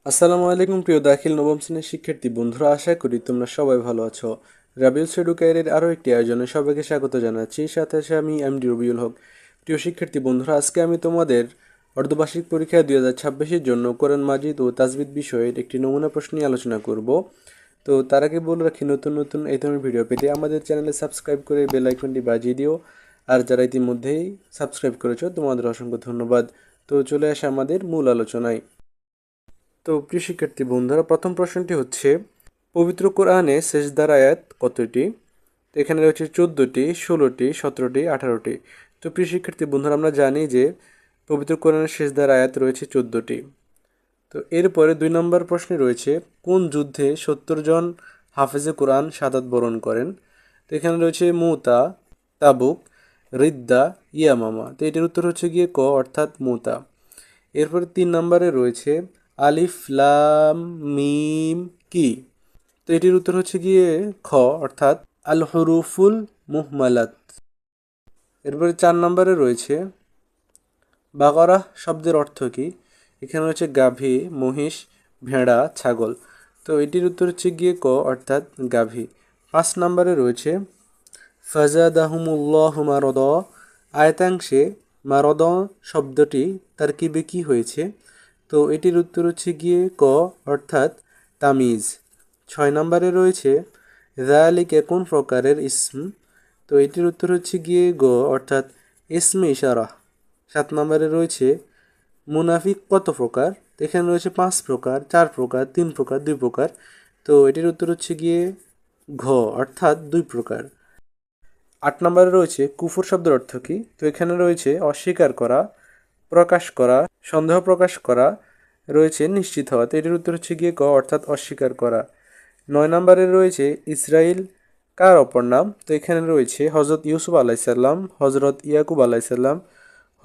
আসসালামু আলাইকুম প্রিয় দাখিল নবম শ্রেণীর শিক্ষার্থী বন্ধুরা, আশা করি তোমরা সবাই ভালো আছো। রাবিউলস এডুকেয়ারের আরও একটি আয়োজনে সবাইকে স্বাগত জানাচ্ছি। সাথে সাথে আমি এমডি রবিউল হক। প্রিয় শিক্ষার্থী বন্ধুরা, আজকে আমি তোমাদের অর্ধবার্ষিক পরীক্ষা 2026-এর জন্য কোরআন মাজিদ ও তাজবিদ বিষয়ের একটি নমুনা প্রশ্ন নিয়ে আলোচনা করব। তো তার আগে বলে রাখি, নতুন নতুন এই ধরনের ভিডিও পেতে আমাদের চ্যানেলে সাবস্ক্রাইব করে বেল আইকনটি বাজিয়ে দিও। আর যারা ইতিমধ্যেই সাবস্ক্রাইব করেছো তোমাদের অসংখ্য ধন্যবাদ। তো চলে আসে আমাদের মূল আলোচনায়। তো প্রিয় শিক্ষার্থী বন্ধুরা, প্রথম প্রশ্নটি হচ্ছে, পবিত্র কোরআনে সেজদার আয়াত কতটি? তো এখানে রয়েছে 14টি, 16টি, 17টি, 18টি। তো প্রিয় শিক্ষার্থী বন্ধুরা, আমরা জানি যে পবিত্র কোরআনের সেজদার আয়াত রয়েছে 14টি। তো এরপরে 2 নম্বর প্রশ্নে রয়েছে, কোন যুদ্ধে 70 জন হাফেজে কোরআন শাহাদাত বরণ করেন? তো এখানে রয়েছে মুতা, তাবুক, রিদ্দা, ইয়ামামা। তো এটির উত্তর হচ্ছে গিয়ে ক, অর্থাৎ মুতা। এরপরে 3 নম্বরে রয়েছে আলিফ লাম মিম কি? তো এটির উত্তর হচ্ছে গিয়ে খ, অর্থাৎ আল হরুফুল মুহমালাত। এরপরে 4 নম্বরে রয়েছে বাকারা শব্দের অর্থ কি? এখানে রয়েছে গাভী, মহিষ, ভেড়া, ছাগল। তো এটির উত্তর হচ্ছে গিয়ে ক, অর্থাৎ গাভী। 5 নম্বরে রয়েছে ফাজাদাহুমুল্লাহু মারদ। আয়াতাংশে মারদ শব্দটি তারকিবে কি হয়েছে? তো এটির উত্তর হচ্ছে গিয়ে ক, অর্থাৎ তামিজ। 6 নম্বরে রয়েছে যালিকা কোন প্রকারের ইসম? তো এটির উত্তর হচ্ছে গিয়ে গ, অর্থাৎ ইসমে ইশারা। 7 নম্বরে রয়েছে মুনাফিক কত প্রকার? তো এখানে রয়েছে 5 প্রকার, 4 প্রকার, 3 প্রকার, 2 প্রকার। তো এটির উত্তর হচ্ছে গিয়ে ঘ, অর্থাৎ 2 প্রকার। 8 নম্বরে রয়েছে কুফর শব্দের অর্থ কী? তো এখানে রয়েছে অস্বীকার করা, প্রকাশ করা, সন্দেহ প্রকাশ করা, রয়েছে নিশ্চিত হওয়া। তো এটির উত্তর হচ্ছে গিয়ে ক, অর্থাৎ অস্বীকার করা। 9 নম্বরে রয়েছে ইসরাইল কার অপর নাম? তো এখানে রয়েছে হজরত ইউসুফ আলাইসাল্লাম, হজরত ইয়াকুব আলাইসাল্লাম,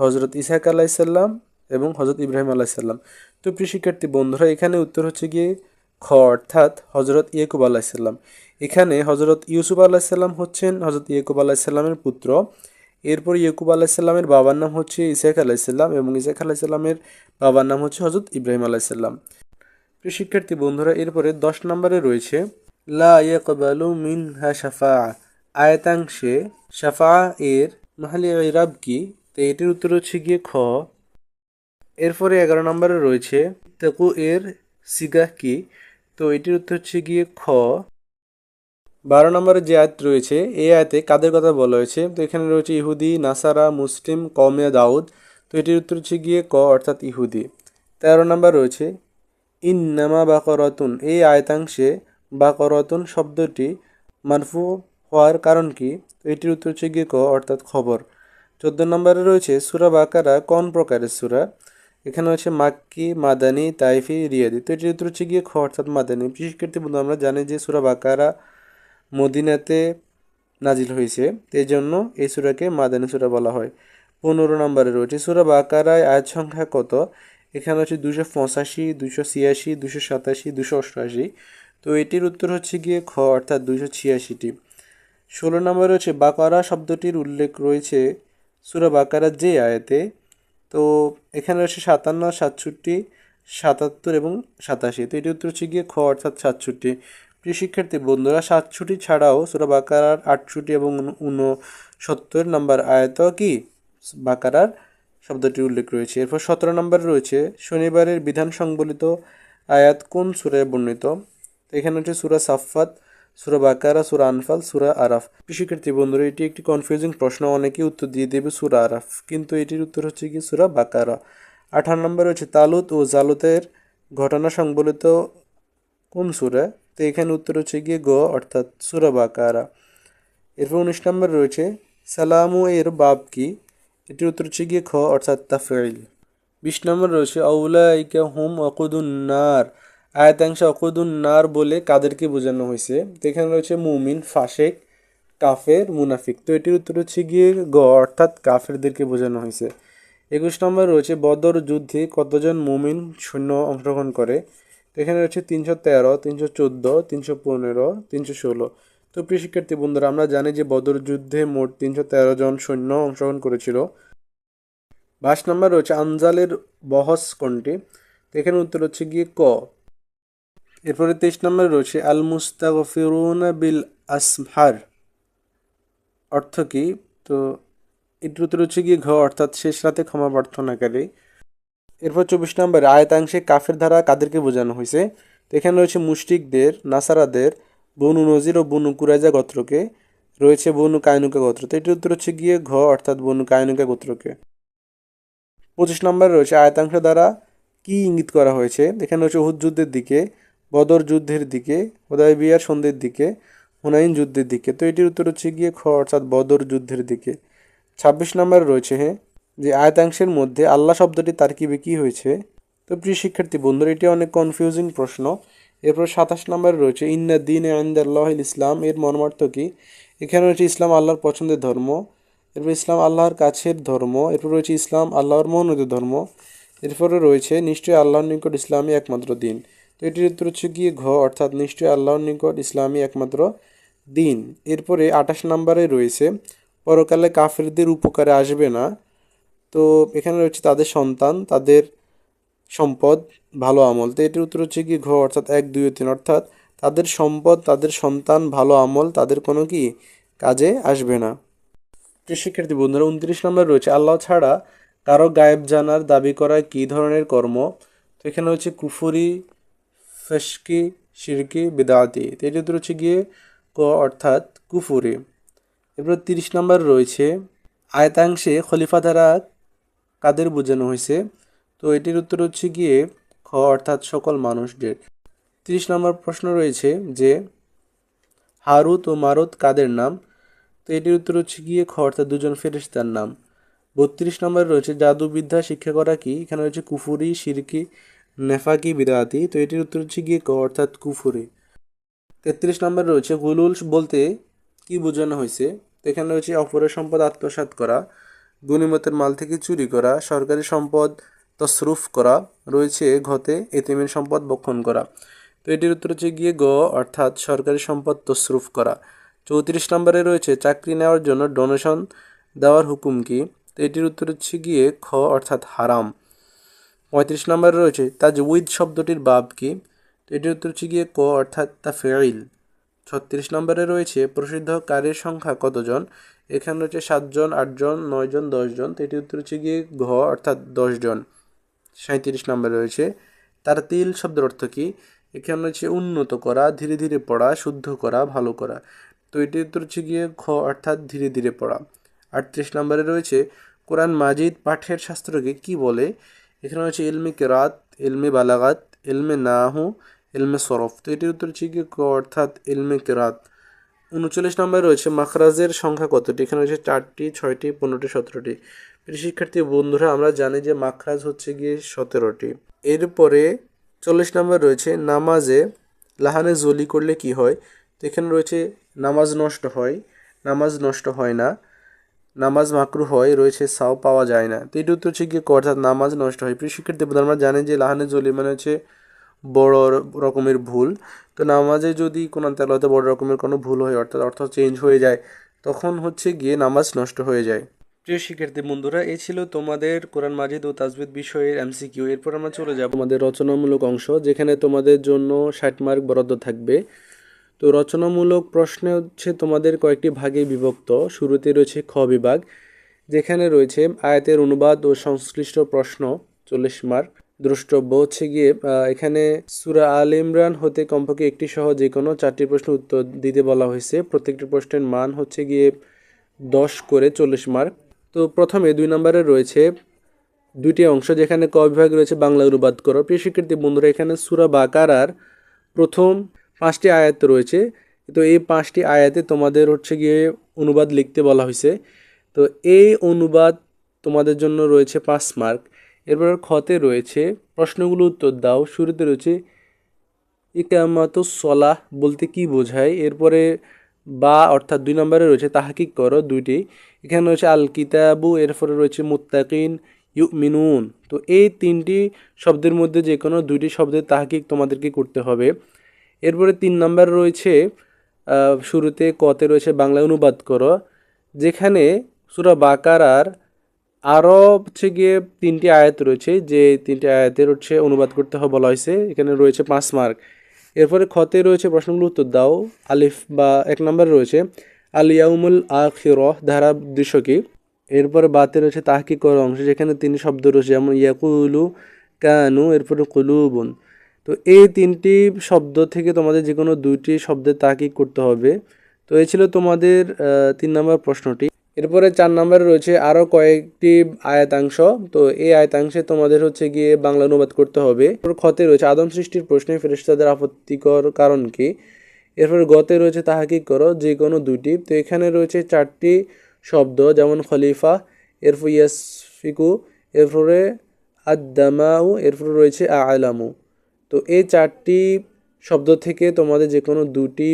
হজরত ইসাহাক আলাইসাল্লাম এবং হজরত ইব্রাহিম আলাইসাল্লাম। তো প্রিয় শিক্ষার্থী বন্ধুরা, এখানে উত্তর হচ্ছে গিয়ে খ, অর্থাৎ হজরত ইয়াকুব আলাইসাল্লাম। এখানে হজরত ইউসুফ আলাইসাল্লাম হচ্ছেন হজরত ইয়াকুব আলাইসাল্লামের পুত্র। এরপর ইয়াকুব আলাইসাল্লামের বাবার নাম হচ্ছে ইসাহাক আলাইসাল্লাম এবং ইসাহাক আলাইসাল্লামের বাবার নাম হচ্ছে হজরত ইব্রাহিম আলাইসাল্লাম। প্রিয় শিক্ষার্থী বন্ধুরা, এরপরে 10 নম্বরে রয়েছে লা ইয়াকবালু মিনহা শাফা। আয়াতাংশে শাফা এর মাহালি ইরাব কি? তো এটির উত্তর হচ্ছে গিয়ে খ। এরপরে 11 নম্বরে রয়েছে তাকু এর সিগাহ কি? তো এটির উত্তর হচ্ছে গিয়ে খ। 12 নম্বরে যে আয়াত রয়েছে, এই আয়াতে কাদের কথা বলা হয়েছে? তো এখানে রয়েছে ইহুদি, নাসারা, মুসলিম, কওমে দাউদ। তো এটির উত্তর হচ্ছে গিয়ে ক, অর্থাৎ ইহুদি। 13 নম্বর রয়েছে ইন্নামা বাকরাতুন। এই আয়াতাংশে বাকরাতুন শব্দটি মারফু হওয়ার কারণ কি? তো এটির উত্তর হচ্ছে গিয়ে ক, অর্থাৎ খবর। 14 নম্বরে রয়েছে সূরা বাকারা কোন প্রকারের সূরা? এখানে হচ্ছে মাক্কি, মাদানি, তাইফি, রিয়াদি। তো এটির উত্তর হচ্ছে গিয়ে খ, অর্থাৎ মাদানি। শিক্ষার্থী বন্ধু, আমরা জানি যে সূরা বাকারা মদিনাতে নাজিল হয়েছে, এই জন্য এই সূরাকে মাদানী সূরা বলা হয়। 15 নম্বরে রয়েছে সূরা বাকারায় আয়াত সংখ্যা কত? এখানে হচ্ছে 285, 286, 287, 288। তো এটির উত্তর হচ্ছে গিয়ে খ, অর্থাৎ 286টি। 16 নম্বরে হচ্ছে বাকারা শব্দটির উল্লেখ রয়েছে সূরা বাকারার যে আয়াতে। তো এখানে রয়েছে 57, 67, 77 এবং 87। তো এটির উত্তর হচ্ছে গিয়ে খ, অর্থাৎ 67। প্রিয় শিক্ষার্থী বন্ধুরা, 67 ছাড়াও সূরা বাকারার 68 এবং 69 নম্বর আয়াত কি বাকারার শব্দটির উল্লেখ রয়েছে। এরপর 17 নম্বরে রয়েছে শনিবারের বিধান সংবলিত আয়াত কোন সূরায় বর্ণিত? তো এখানে হচ্ছে সূরা সাফফাত, সূরা বাকারা, সূরা আনফাল, সূরা আরাফ। শিক্ষার্থী বন্ধুরা, এটি একটি কনফিউজিং প্রশ্ন, অনেকেই উত্তর দিয়ে দেবে সূরা আরাফ, কিন্তু এটির উত্তর হচ্ছে কি সূরা বাকারা। 18 নম্বরে হচ্ছে তালুত ও জালুতের ঘটনা সংবলিত কোন সূরা? তো এখানে উত্তর হচ্ছে গিয়ে গ, অর্থাৎ সূরা বাকারা। এরপর 19 নম্বরে রয়েছে সালামু এর বাব কি? এটির উত্তর হচ্ছে গিয়ে খ, অর্থাৎ তাফঈল। 20 নম্বর রয়েছে আউলাইকা হুম ওয়াকুদুন নার। আয়াতাংশে ওয়াকুদুন নার বলে কাদেরকে বোঝানো হয়েছে? তো এখানে রয়েছে মুমিন, ফাসেক, কাফের, মুনাফিক। তো এটির উত্তর হচ্ছে গিয়ে গ, অর্থাৎ কাফেরদেরকে বোঝানো হয়েছে। 21 নম্বর রয়েছে বদর যুদ্ধে কতজন মুমিন সৈন্য অংশগ্রহণ করে? তো এখানে রয়েছে 313, 314, 315, 316। তো প্রিয় শিক্ষার্থী বন্ধুরা, আমরা জানি যে বদর যুদ্ধে মোট 313 জন সৈন্য অংশগ্রহণ করেছিল। 22 নম্বর রয়েছে আনজালের বহস কোনটি? তো এখানে উত্তর হচ্ছে গিয়ে ক। এরপরে 23 নম্বরে রয়েছে আল মুস্তাগফিরুনা বিল আসহার, অর্থ কি? তো এটির উত্তর হচ্ছে গিয়ে ঘ, অর্থাৎ শেষ রাতে ক্ষমা প্রার্থনাকারী। এরপর 24 নম্বরে আয়াতাংশে কাফের দ্বারা কাদেরকে বোঝানো হয়েছে? তো এখানে রয়েছে মুশরিকদের, নাসারাদের, বনু নজির ও বনু কুরাইজা গোত্রকে, রয়েছে বনু কায়নুকা গোত্র। তো এটির উত্তর হচ্ছে গিয়ে ঘ, অর্থাৎ বনু কায়নুকা গোত্রকে। 25 নম্বরে রয়েছে আয়াতাংশ দ্বারা কি ইঙ্গিত করা হয়েছে? এখানে রয়েছে উহুদ যুদ্ধের দিকে, বদর যুদ্ধের দিকে, হুদায়বিয়ার সন্ধির দিকে, হুনাইন যুদ্ধের দিকে। তো এটির উত্তর হচ্ছে গিয়ে খ, অর্থাৎ বদর যুদ্ধের দিকে। 26 নম্বরে রয়েছে যে আয়াতাংশের মধ্যে আল্লাহ শব্দটি তারকিবে কি হয়েছে? তো প্রিয় শিক্ষার্থী বন্ধুরা, এটি অনেক কনফিউজিং প্রশ্ন। এরপর 27 নম্বরে রয়েছে ইন্না দ্বীন ইনদাল্লাহিল ইসলাম, এর মর্মার্থ কি? এখানে রয়েছে ইসলাম আল্লাহর পছন্দের ধর্ম। এরপর ইসলাম আল্লাহর কাছের ধর্ম। এরপর রয়েছে ইসলাম আল্লাহর মনোনীত ধর্ম। এরপরে রয়েছে নিশ্চয়ই আল্লাহর নিকট ইসলামই একমাত্র দিন। তো এটির উত্তর হচ্ছে গিয়ে ঘ, অর্থাৎ নিশ্চয়ই আল্লাহর নিকট ইসলামই একমাত্র দিন। এরপরে 28 নম্বরে রয়েছে পরকালে কাফেরদের উপকারে আসবে না। তো এখানে রয়েছে তাদের সন্তান, তাদের সম্পদ, ভালো আমল। তো এটির উত্তর হচ্ছে কি ঘ, অর্থাৎ 1, 2 ও 3, অর্থাৎ তাদের সম্পদ, তাদের সন্তান, ভালো আমল তাদের কোনো কি কাজে আসবে না। প্রিয় শিক্ষার্থী বন্ধুরা, 29 নম্বর রয়েছে আল্লাহ ছাড়া কারো গায়েব জানার দাবি করা কি ধরনের কর্ম? তো এখানে হচ্ছে কুফরি, ফেশকি, শিরকি, বিদাতি। তো এটির উত্তর হচ্ছে গিয়ে ক, অর্থাৎ কুফরি। এরপর 30 নম্বর রয়েছে আয়াতাংশে খলিফা দ্বারা কাদের বোঝানো হয়েছে? তো এটির উত্তর হচ্ছে গিয়ে খ, অর্থাৎ সকল মানুষদের। 30 নম্বর প্রশ্ন রয়েছে যে হারুত ও মারুত কাদের নাম? তো এটির উত্তর হচ্ছে গিয়ে খ, অর্থাৎ দুজন ফেরেশতার নাম। 32 নম্বরে রয়েছে জাদুবিদ্যা শিক্ষা করা কি? এখানে রয়েছে কুফুরি, শিরকি, নেফাকি, বিদাতি। তো এটির উত্তর হচ্ছে গিয়ে ক, অর্থাৎ কুফুরি। 33 নম্বরে রয়েছে গুলুল বলতে কি বোঝানো হয়েছে? তো এখানে রয়েছে অপরের সম্পদ আত্মসাৎ করা, গনিমতের মাল থেকে চুরি করা, সরকারি সম্পদ তসরুফ করা, রয়েছে ঘতে এতিমের সম্পদ ভক্ষণ করা। তো এটির উত্তর হচ্ছে গিয়ে গ, অর্থাৎ সরকারি সম্পদ তসরুফ করা। 34 নম্বরে রয়েছে চাকরি নেওয়ার জন্য ডোনেশন দেওয়ার হুকুম কি? তো এটির উত্তর হচ্ছে গিয়ে খ, অর্থাৎ হারাম। 35 নম্বরে রয়েছে তাজউইদ শব্দটির বাব কি? তো এটির উত্তর হচ্ছে গিয়ে ক, অর্থাৎ তাফঈল। 36 নম্বরে রয়েছে প্রসিদ্ধ কারীর সংখ্যা কতজন? এখানে রয়েছে 7 জন, 8 জন, 9 জন, 10 জন। তো এটির উত্তর হচ্ছে গিয়ে ঘ, অর্থাৎ 10 জন। 37 নম্বরে রয়েছে তারতিল শব্দের অর্থ কি? এখানে রয়েছে উন্নত করা, ধীরে ধীরে পড়া, শুদ্ধ করা, ভালো করা। তো এটির উত্তর হচ্ছে গিয়ে খ, অর্থাৎ ধীরে ধীরে পড়া। 38 নম্বরে রয়েছে কোরআন মাজিদ পাঠের শাস্ত্রকে কি বলে? এখানে রয়েছে ইলমে কেরাত, ইলমে বালাগাত, ইলমে নাহু, ইলমে সরফ। তো এটির উত্তর হচ্ছে গিয়ে ক, অর্থাৎ ইলমে কেরাত। 39 নম্বরে রয়েছে মাখরাজের সংখ্যা কতটি? এখানে রয়েছে 4টি, 6টি, 15টি, 17টি। প্রিয় শিক্ষার্থী বন্ধুরা, আমরা জানি যে মাখরাজ হচ্ছে গিয়ে 17টি। এরপরে 40 নম্বর রয়েছে নামাজে লাহানে জলি করলে কি হয়? তো এখানে রয়েছে নামাজ নষ্ট হয়, নামাজ নষ্ট হয় না, নামাজ মাকরু হয়, রয়েছে সাও পাওয়া যায় না। তো এটি উত্তর হচ্ছে গিয়ে ক, অর্থাৎ নামাজ নষ্ট হয়। প্রিয় শিক্ষার্থী বন্ধুরা, আমরা জানি যে লাহানে জলি মানে হচ্ছে বড় রকমের ভুল। তো নামাজে যদি কোনো তেলাওয়াতে বড় রকমের কোনো ভুল হয়, অর্থাৎ অর্থ চেঞ্জ হয়ে যায়, তখন হচ্ছে গিয়ে নামাজ নষ্ট হয়ে যায়। প্রিয় শিক্ষার্থী বন্ধুরা, এই ছিল তোমাদের কোরআন মাজিদ ও তাজবিদ বিষয়ের এমসিকিউ। এরপর আমরা চলে যাব আমাদের রচনামূলক অংশ, যেখানে তোমাদের জন্য 60 মার্ক বরাদ্দ থাকবে। তো রচনামূলক প্রশ্নে হচ্ছে তোমাদের কয়েকটি ভাগে বিভক্ত। শুরুতে রয়েছে খ বিভাগ, যেখানে রয়েছে আয়াতের অনুবাদ ও সংশ্লিষ্ট প্রশ্ন, 40 মার্ক। দ্রষ্টব্য হচ্ছে গিয়ে এখানে সূরা আল ইমরান হতে কমপক্ষে একটি সহ যে কোনো 4টি প্রশ্ন উত্তর দিতে বলা হয়েছে। প্রত্যেকটি প্রশ্নের মান হচ্ছে গিয়ে 10 করে, 40 মার্ক। তো প্রথমে 2 নম্বরে রয়েছে 2টি অংশ, যেখানে ক বিভাগ রয়েছে বাংলা অনুবাদ করো। প্রিয় শিক্ষার্থী বন্ধুরা, এখানে সূরা বাকারার প্রথম 5টি আয়াত রয়েছে। তো এই 5টি আয়াতে তোমাদের হচ্ছে গিয়ে অনুবাদ লিখতে বলা হয়েছে। তো এই অনুবাদ তোমাদের জন্য রয়েছে 5 মার্ক। এরপর খতে রয়েছে প্রশ্নগুলো উত্তর দাও। শুরুতে রয়েছে ইকামাতুস সলাহ বলতে কি বোঝায়? এরপরে বা, অর্থাৎ 2 নম্বরে রয়েছে তাহকিক করো, 2টি। এখানে রয়েছে আল কিতাবু, এরপরে রয়েছে মুত্তাকিন, ইউমিনুন। তো এই 3টি শব্দের মধ্যে যে কোনো 2টি শব্দের তাহকিক তোমাদেরকে করতে হবে। এরপরে 3 নম্বর রয়েছে শুরুতে কতে রয়েছে বাংলা অনুবাদ করো, যেখানে সূরা বাকারার আরও হচ্ছে গিয়ে 3টি আয়াত রয়েছে, যে 3টি আয়াতের হচ্ছে অনুবাদ করতে হবে বলা হয়েছে। এখানে রয়েছে 5 মার্ক। এরপরে খতে রয়েছে প্রশ্নগুলো উত্তর দাও। আলিফ বা 1 নম্বরে রয়েছে আল ইয়াউমুল আখিরাহ ধারা উদ্দেশ্য কি। এরপরে বাতে রয়েছে তাহকিক করা অংশ, যেখানে 3টি শব্দ রয়েছে, যেমন ইয়াকুলু, কানু, এরপরে কুলুবুন। তো এই 3টি শব্দ থেকে তোমাদের যে কোনো 2টি শব্দের তাহকিক করতে হবে। তো এই ছিল তোমাদের 3 নম্বর প্রশ্নটি। এরপরে 4 নম্বরে রয়েছে আরও কয়েকটি আয়াতাংশ। তো এই আয়াতাংশে তোমাদের হচ্ছে গিয়ে বাংলা অনুবাদ করতে হবে। এরপর খতে রয়েছে আদম সৃষ্টির প্রশ্নে ফেরেশতাদের আপত্তিকর কারণ কি। এরপর গতে রয়েছে তাহাকিক করো যে কোনো 2টি। তো এখানে রয়েছে 4টি শব্দ, যেমন খলিফা, এরপর ইয়াসফিকু, এরপরে আদামাউ, এরপর রয়েছে আলামু। তো এই 4টি শব্দ থেকে তোমাদের যে কোনো 2টি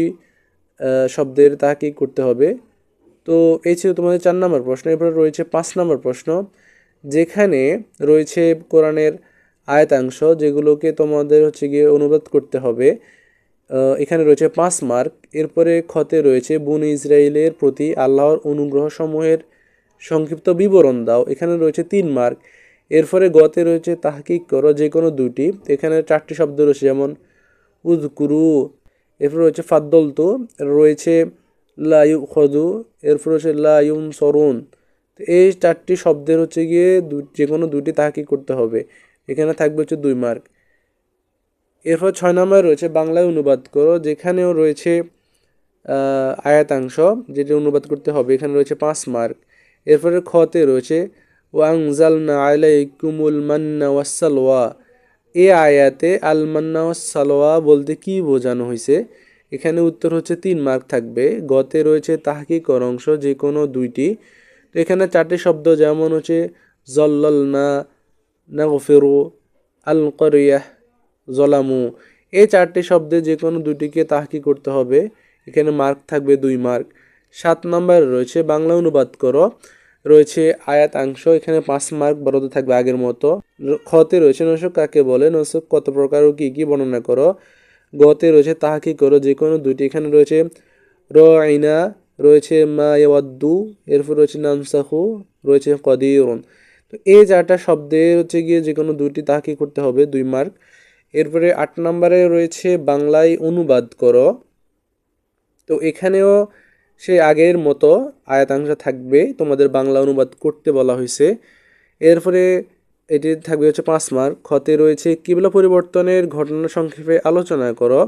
শব্দের তাহাকিক করতে হবে। তো এই ছিল তোমাদের 4 নম্বর প্রশ্ন। এরপরে রয়েছে 5 নম্বর প্রশ্ন, যেখানে রয়েছে কোরআনের আয়াতাংশ, যেগুলোকে তোমাদের হচ্ছে গিয়ে অনুবাদ করতে হবে। এখানে রয়েছে 5 মার্ক। এরপরে খতে রয়েছে বনি ইসরায়েলের প্রতি আল্লাহর অনুগ্রহ সমূহের সংক্ষিপ্ত বিবরণ দাও। এখানে রয়েছে 3 মার্ক। এরপরে গতে রয়েছে তাহকিক করো যে কোনো 2টি। এখানে 4টি শব্দ রয়েছে, যেমন উযকুরু, এরপর রয়েছে ফাদ্দলতু, রয়েছে লা ইউখযু, এরপর হচ্ছে লা ইউনসরুন। তো এই 4টি শব্দের হচ্ছে গিয়ে যে কোনো 2টি তাহকিক করতে হবে। এখানে থাকবে হচ্ছে 2 মার্ক। এরপর 6 নম্বরে রয়েছে বাংলায় অনুবাদ করো, যেখানেও রয়েছে আয়াতাংশ, যেটি অনুবাদ করতে হবে। এখানে রয়েছে 5 মার্ক। এরপরে খতে রয়েছে ওয়াংজালনা আলাইকুমুল মান্না ওয়াসসালওয়া। এই আয়াতে আল মান্না ওয়াসসালওয়া বলতে কি বোঝানো হয়েছে। এখানে উত্তর হচ্ছে 3 মার্ক থাকবে। গতে রয়েছে তাহকিকর অংশ, যে কোনো 2টি। তো এখানে 4টি শব্দ, যেমন হচ্ছে জল্লালনা, নাগফিরু, আল করিয়াহ, জলামু। এই 4টি শব্দে যে কোনো 2টিকে তাহকিক করতে হবে। এখানে মার্ক থাকবে 2 মার্ক। 7 নম্বরে রয়েছে বাংলা অনুবাদ করো, রয়েছে আয়াতাংশ। এখানে 5 মার্ক বরাদ্দ থাকবে আগের মতো। খতে রয়েছে নসক কাকে বলে, নসক কত প্রকার ও কী কী বর্ণনা করো। গতে রয়েছে তাহকিক করো যে কোনো 2টি। এখানে রয়েছে রাইনা, রয়েছে মা ইয়াওয়াদ্দু, এরপর রয়েছে নানসাখু, রয়েছে কদিরুন। তো এই 4টা শব্দের হচ্ছে গিয়ে যে কোনো 2টি তাহকিক করতে হবে, 2 মার্ক। এরপরে 8 নম্বরে রয়েছে বাংলায় অনুবাদ করো। তো এখানেও সে আগের মতো আয়াতাংশ থাকবে, তোমাদের বাংলা অনুবাদ করতে বলা হয়েছে। এরপরে এটি থাকবে হচ্ছে 5 মার্ক। খতে রয়েছে কিবলা পরিবর্তনের ঘটনা সংক্ষেপে আলোচনা করো।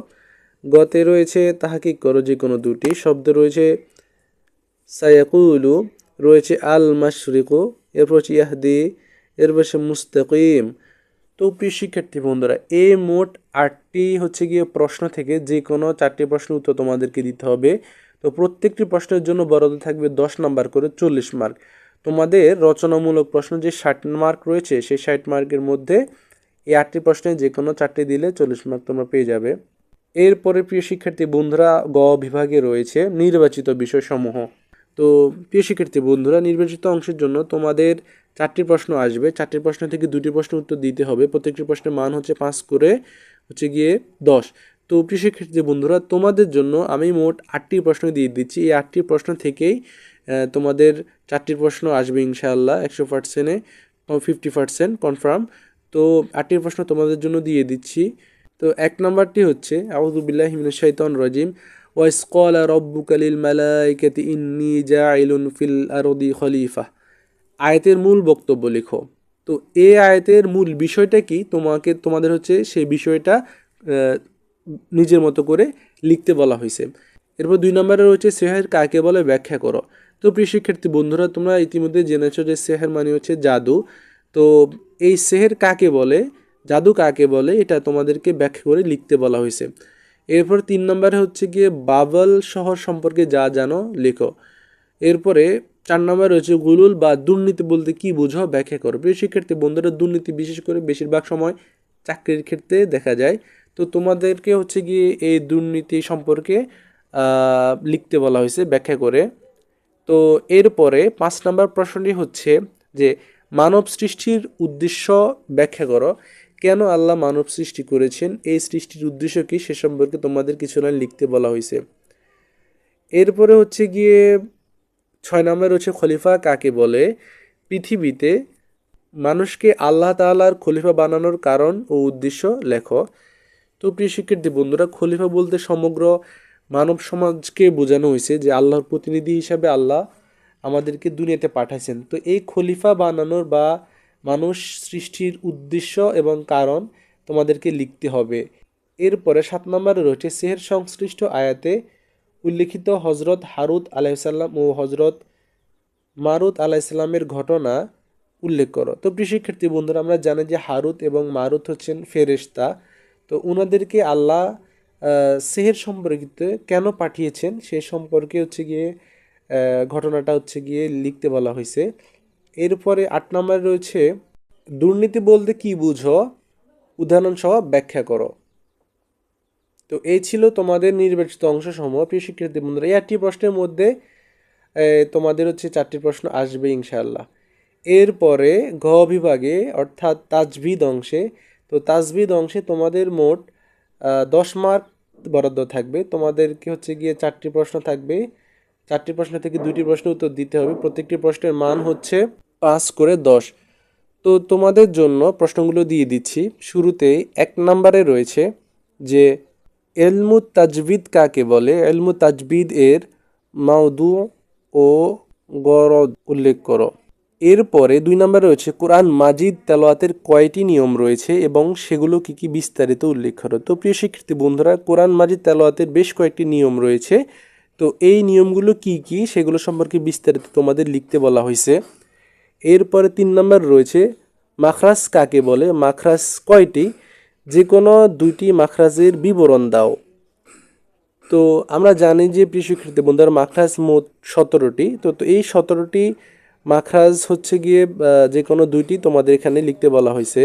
গতে রয়েছে তাহকিক করো যে কোনো 2টি শব্দ, রয়েছে সায়াকুলু, রয়েছে আল মাশরিকু, এরপর হচ্ছে ইয়াহদি, এরপর হচ্ছে মুস্তাকিম। তো প্রিয় শিক্ষার্থী বন্ধুরা, এই মোট 8টি হচ্ছে গিয়ে প্রশ্ন থেকে যে কোনো 4টি প্রশ্নের উত্তর তোমাদেরকে দিতে হবে। তো প্রত্যেকটি প্রশ্নের জন্য বরাদ্দ থাকবে 10 নম্বর করে, 40 মার্ক। তোমাদের রচনামূলক প্রশ্ন যে 60 মার্ক রয়েছে, সেই 60 মার্কের মধ্যে এই 8টি প্রশ্নে যে কোনো 4টি দিলে 40 মার্ক তোমরা পেয়ে যাবে। এরপরে প্রিয় শিক্ষার্থী বন্ধুরা, গ বিভাগে রয়েছে নির্বাচিত বিষয়সমূহ। তো প্রিয় শিক্ষার্থী বন্ধুরা, নির্বাচিত অংশের জন্য তোমাদের 4টি প্রশ্ন আসবে। 4টি প্রশ্ন থেকে 2টি প্রশ্নের উত্তর দিতে হবে। প্রত্যেকটি প্রশ্নের মান হচ্ছে 5 করে হচ্ছে গিয়ে 10। তো প্রিয় শিক্ষার্থী বন্ধুরা, তোমাদের জন্য আমি মোট 8টি প্রশ্ন দিয়ে দিচ্ছি। এই 8টি প্রশ্ন থেকেই তোমাদের 4টি প্রশ্ন আসবে ইনশাআল্লাহ 100%-এ, 50% কনফার্ম। তো 8টি প্রশ্ন তোমাদের জন্য দিয়ে দিচ্ছি। তো 1 নম্বরটি হচ্ছে আউযু বিল্লাহি মিনাশ শাইতানির রাজিম ওয়াইস ক্বালা রাব্বুকা লিল মালাইকাতি ইন্নী জাইলুন ফিল আরদি খলিফা। আয়াতের মূল বক্তব্য লেখো। তো এই আয়াতের মূল বিষয়টা কি, তোমাদের হচ্ছে সেই বিষয়টা নিজের মতো করে লিখতে বলা হয়েছে। এরপর 2 নম্বরে রয়েছে সেহের কাকে বলে ব্যাখ্যা করো। তো প্রিয় শিক্ষার্থী বন্ধুরা, তোমরা ইতিমধ্যে জেনেছো যে সেহের মানে হচ্ছে জাদু। তো এই সেহের কাকে বলে, জাদু কাকে বলে, এটা তোমাদেরকে ব্যাখ্যা করে লিখতে বলা হয়েছে। এরপর 3 নম্বরে হচ্ছে গিয়ে বাবল শহর সম্পর্কে যা জানো লেখো। এরপরে 4 নম্বরে রয়েছে গুলুল বা দুর্নীতি বলতে কি বোঝো ব্যাখ্যা করো। প্রিয় শিক্ষার্থী বন্ধুরা, দুর্নীতি বিশেষ করে বেশিরভাগ সময় চাকরির ক্ষেত্রে দেখা যায়। তো তোমাদেরকে হচ্ছে গিয়ে এই দুর্নীতি সম্পর্কে লিখতে বলা হয়েছে ব্যাখ্যা করে। তো এরপরে 5 নম্বর প্রশ্নটি হচ্ছে যে মানব সৃষ্টির উদ্দেশ্য ব্যাখ্যা করো। কেন আল্লাহ মানব সৃষ্টি করেছেন, এই সৃষ্টির উদ্দেশ্য কি, সে সম্পর্কে তোমাদের কিছু লাইন লিখতে বলা হয়েছে। এরপরে হচ্ছে গিয়ে 6 নম্বরে হচ্ছে খলিফা কাকে বলে। পৃথিবীতে মানুষকে আল্লাহ তাআলার খলিফা বানানোর কারণ ও উদ্দেশ্য লেখো। তো প্রিয় শিক্ষার্থী বন্ধুরা, খলিফা বলতে সমগ্র মানব সমাজকে বোঝানো হয়েছে যে আল্লাহর প্রতিনিধি হিসাবে আল্লাহ আমাদেরকে দুনিয়াতে পাঠাইছেন। তো এই খলিফা বানানোর বা মানুষ সৃষ্টির উদ্দেশ্য এবং কারণ তোমাদেরকে লিখতে হবে। এরপরে 7 নম্বরে রয়েছে সেহের সংশ্লিষ্ট আয়াতে উল্লেখিত হজরত হারুত আলাইসাল্লাম ও হজরত মারুত আলাইসাল্লামের ঘটনা উল্লেখ করো। তো প্রিয় শিক্ষার্থী বন্ধুরা, আমরা জানি যে হারুত এবং মারুত হচ্ছেন ফেরেশতা। তো ওনাদেরকে আল্লাহ সেহের সম্পর্কিত কেন পাঠিয়েছেন সে সম্পর্কে হচ্ছে গিয়ে ঘটনাটা হচ্ছে গিয়ে লিখতে বলা হয়েছে। এরপরে 8 নম্বরে রয়েছে দুর্নীতি বলতে কি বুঝো, উদাহরণ সহ ব্যাখ্যা করো। তো এই ছিল তোমাদের নির্বাচিত অংশসমূহ। প্রিয় শিক্ষার্থী বন্ধুরা, এই 8টি প্রশ্নের মধ্যে তোমাদের হচ্ছে 4টি প্রশ্ন আসবে ইনশাআল্লাহ। এরপরে ঘ বিভাগে অর্থাৎ তাজভিদ অংশে, তো তাজভিদ অংশে তোমাদের মোট 10 মার্ক বরাদ্দ থাকবে। তোমাদেরকে হচ্ছে গিয়ে 4টি প্রশ্ন থাকবে, 4টি প্রশ্ন থেকে 2টি প্রশ্ন উত্তর দিতে হবে। প্রত্যেকটি প্রশ্নের মান হচ্ছে 5 করে 10। তো তোমাদের জন্য প্রশ্নগুলো দিয়ে দিচ্ছি। শুরুতেই 1 নম্বরে রয়েছে যে এলমু তাজবিদ কাকে বলে, এলমু তাজবিদ এর মাউদু ও গরদ উল্লেখ করো। এরপরে 2 নম্বরে রয়েছে কোরআন মাজিদ তেলাওয়াতের কয়টি নিয়ম রয়েছে এবং সেগুলো কি কি বিস্তারিত উল্লেখ করো। তো প্রিয় শিক্ষার্থী বন্ধুরা, কোরআন মাজিদ তেলাওয়াতের বেশ কয়েকটি নিয়ম রয়েছে। তো এই নিয়মগুলো কি কি সেগুলো সম্পর্কে বিস্তারিত তোমাদের লিখতে বলা হয়েছে। এরপরে 3 নম্বর রয়েছে মাখরাজ কাকে বলে, মাখরাজ কয়টি, যে কোনো 2টি মাখরাজের বিবরণ দাও। তো আমরা জানি যে প্রিয় শিক্ষার্থী বন্ধুরা, মাখরাজ মোট 17টি। তো এই 17টি মাখরাজ হচ্ছে গিয়ে যে কোনো 2টি তোমাদের এখানে লিখতে বলা হয়েছে।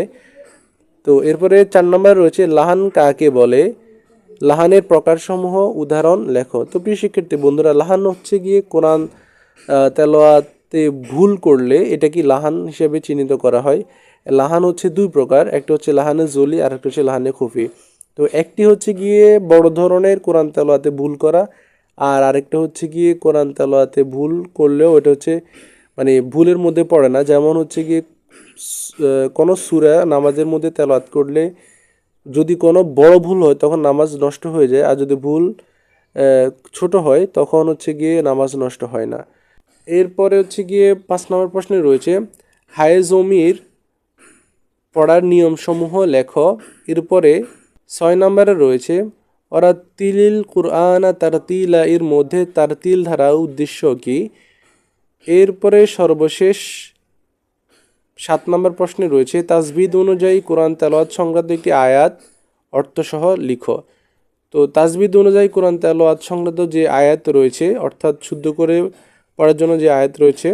তো এরপরে 4 নম্বর রয়েছে লাহান কাকে বলে, লাহানের প্রকারসমূহ উদাহরণ লেখো। তো প্রিয় শিক্ষার্থী বন্ধুরা, লাহান হচ্ছে গিয়ে কোরআন তেলাওয়াতে ভুল করলে এটা কি লাহান হিসেবে চিহ্নিত করা হয়। লাহান হচ্ছে 2 প্রকার, একটা হচ্ছে লাহানে জলি আর একটা হচ্ছে লাহানে খুফি। তো একটি হচ্ছে গিয়ে বড় ধরনের কোরআন তেলাওয়াতে ভুল করা, আর আরেকটা হচ্ছে গিয়ে কোরআন তেলাওয়াতে ভুল করলেও এটা হচ্ছে মানে ভুলের মধ্যে পড়ে না। যেমন হচ্ছে গিয়ে কোনো সূরা নামাজের মধ্যে তেলাওয়াত করলে যদি কোনো বড় ভুল হয় তখন নামাজ নষ্ট হয়ে যায়, আর যদি ভুল ছোট হয় তখন হচ্ছে গিয়ে নামাজ নষ্ট হয় না। এরপরে হচ্ছে গিয়ে 5 নম্বর প্রশ্নে রয়েছে হায়ে জমির পড়ার নিয়মসমূহ লেখো। এরপরে 6 নম্বরে রয়েছে ওরাতিলিল কুরআন তারতিলা, এর মধ্যে তারতিল ধারা উদ্দেশ্য কি। এরপরে সর্বশেষ 7 নম্বর প্রশ্নে রয়েছে তাজবিদ অনুযায়ী কোরআন তেলাওয়াত সংক্রান্ত একটি আয়াত অর্থসহ লিখো। তো তাজবিদ অনুযায়ী কোরআন তেলাওয়াত সংক্রান্ত যে আয়াত রয়েছে, অর্থাৎ শুদ্ধ করে পড়ার জন্য যে আয়াত রয়েছে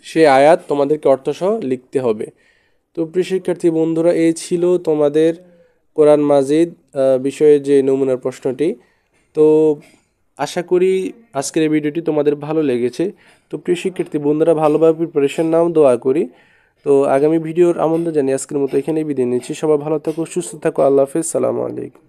সেই আয়াত তোমাদেরকে অর্থসহ লিখতে হবে। তো প্রিয় শিক্ষার্থী বন্ধুরা, এই ছিল তোমাদের কোরআন মাজিদ বিষয়ে যে নমুনার প্রশ্নটি। তো আশা করি আজকের এই ভিডিওটি তোমাদের ভালো লেগেছে। তো প্রিয় শিক্ষার্থী বন্ধুরা, ভালোভাবে প্রিপারেশন নাও, দোয়া করি। তো আগামী ভিডিওর আমন্ত্রণ জানিয়ে আজকের মতো এখানেই বিদায় নিচ্ছি। সবাই ভালো থাকো, সুস্থ থাকো, আল্লাহ হাফেজ, সালামু আলাইকুম।